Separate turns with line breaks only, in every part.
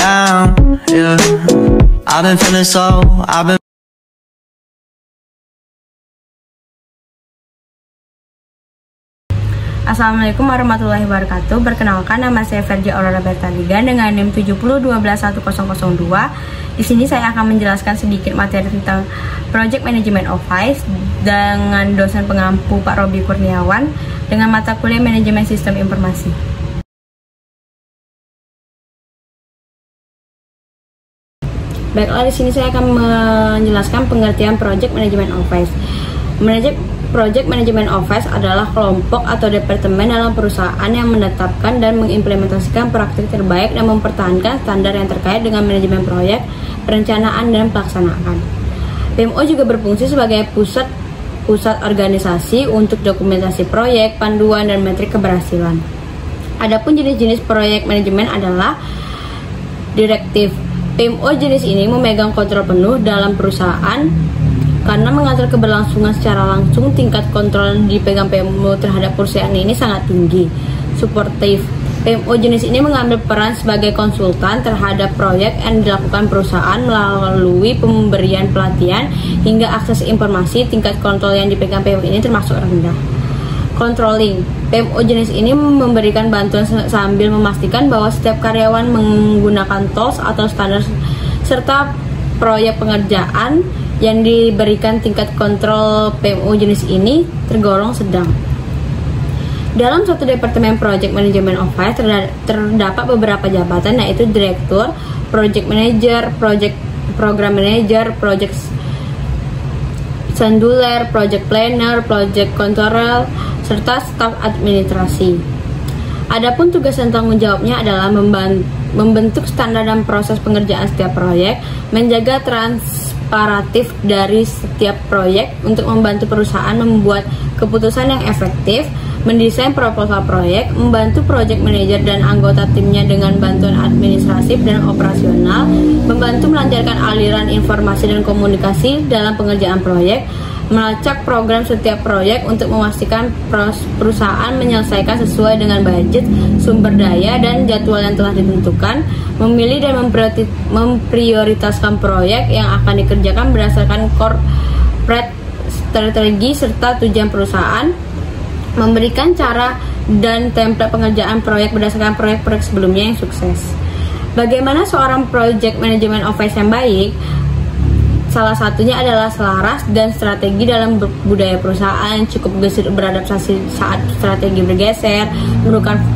down, yeah. I've been feeling so,
Assalamualaikum warahmatullahi wabarakatuh. Perkenalkan, nama saya Verja Aurora Bertaligan dengan NIM 701210002. Di sini saya akan menjelaskan sedikit materi tentang Project Management Office dengan dosen pengampu Pak Robi Kurniawan dengan mata kuliah Manajemen Sistem Informasi. Baiklah, di sini saya akan menjelaskan pengertian Project Management Office. Project Management Office adalah kelompok atau departemen dalam perusahaan yang menetapkan dan mengimplementasikan praktik terbaik dan mempertahankan standar yang terkait dengan manajemen proyek, perencanaan, dan pelaksanaan. PMO juga berfungsi sebagai pusat organisasi untuk dokumentasi proyek, panduan, dan metrik keberhasilan. Adapun jenis-jenis proyek manajemen adalah direktif. PMO jenis ini memegang kontrol penuh dalam perusahaan karena mengatur keberlangsungan secara langsung. Tingkat kontrol dipegang PMO terhadap perusahaan ini sangat tinggi. Suportif. PMO jenis ini mengambil peran sebagai konsultan terhadap proyek yang dilakukan perusahaan melalui pemberian pelatihan hingga akses informasi. Tingkat kontrol yang dipegang PMO ini termasuk rendah. Controlling. PMO jenis ini memberikan bantuan sambil memastikan bahwa setiap karyawan menggunakan tools atau standar serta proyek pengerjaan yang diberikan. Tingkat kontrol PMO jenis ini tergolong sedang. Dalam suatu departemen Project Management Office terdapat beberapa jabatan, yaitu direktur, project manager, project program manager, project scheduler, project planner, project controller, serta staf administrasi. Adapun tugas dan tanggung jawabnya adalah membentuk standar dan proses pengerjaan setiap proyek, menjaga transparatif dari setiap proyek untuk membantu perusahaan membuat keputusan yang efektif, mendesain proposal proyek, membantu project manager dan anggota timnya dengan bantuan administratif dan operasional, membantu melancarkan aliran informasi dan komunikasi dalam pengerjaan proyek, melacak program setiap proyek untuk memastikan perusahaan menyelesaikan sesuai dengan budget, sumber daya, dan jadwal yang telah ditentukan, memilih dan memprioritaskan proyek yang akan dikerjakan berdasarkan corporate strategi serta tujuan perusahaan, memberikan cara dan template pengerjaan proyek berdasarkan proyek-proyek sebelumnya yang sukses. Bagaimana seorang project management office yang baik? Salah satunya adalah selaras dan strategi dalam budaya perusahaan, cukup gesit beradaptasi saat strategi bergeser,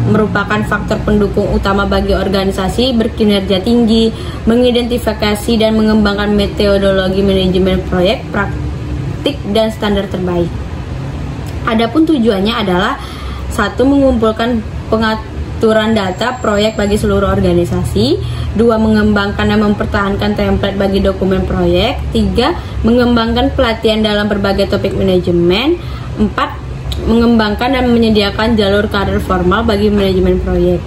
merupakan faktor pendukung utama bagi organisasi, berkinerja tinggi, mengidentifikasi dan mengembangkan metodologi manajemen proyek, praktik dan standar terbaik. Adapun tujuannya adalah 1. Mengumpulkan pengaturan data proyek bagi seluruh organisasi, 2. Mengembangkan dan mempertahankan template bagi dokumen proyek, 3. Mengembangkan pelatihan dalam berbagai topik manajemen, 4. Mengembangkan dan menyediakan jalur karir formal bagi manajemen proyek.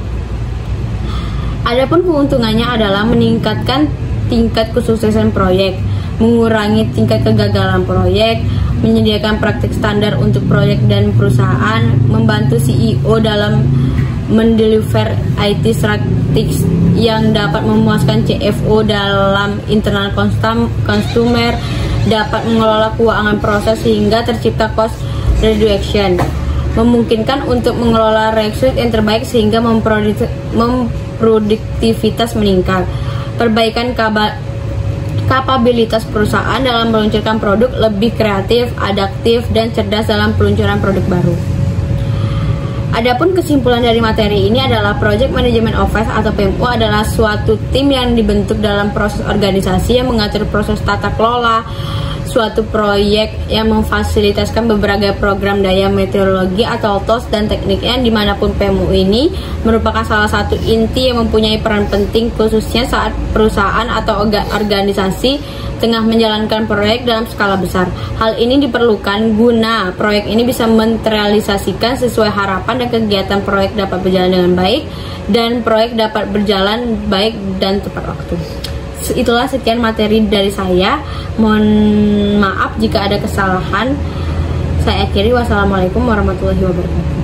Adapun keuntungannya adalah meningkatkan tingkat kesuksesan proyek, mengurangi tingkat kegagalan proyek, menyediakan praktik standar untuk proyek dan perusahaan, membantu CEO dalam mendeliver IT strategis yang dapat memuaskan CFO dalam internal consumer, dapat mengelola keuangan proses sehingga tercipta cost reduction, memungkinkan untuk mengelola resource yang terbaik sehingga produktivitas meningkat, perbaikan kapabilitas perusahaan dalam meluncurkan produk, lebih kreatif, adaptif, dan cerdas dalam peluncuran produk baru. Adapun kesimpulan dari materi ini adalah Project Management Office atau PMO adalah suatu tim yang dibentuk dalam proses organisasi yang mengatur proses tata kelola suatu proyek, yang memfasilitaskan beberapa program daya meteorologi atau tools dan tekniknya, dimanapun PMO ini merupakan salah satu inti yang mempunyai peran penting khususnya saat perusahaan atau organisasi tengah menjalankan proyek dalam skala besar. Hal ini diperlukan guna proyek ini bisa materialisasikan sesuai harapan dan kegiatan proyek dapat berjalan dengan baik dan proyek dapat berjalan baik dan tepat waktu. Itulah sekian materi dari saya. Mohon maaf jika ada kesalahan. Saya akhiri. Wassalamualaikum warahmatullahi wabarakatuh.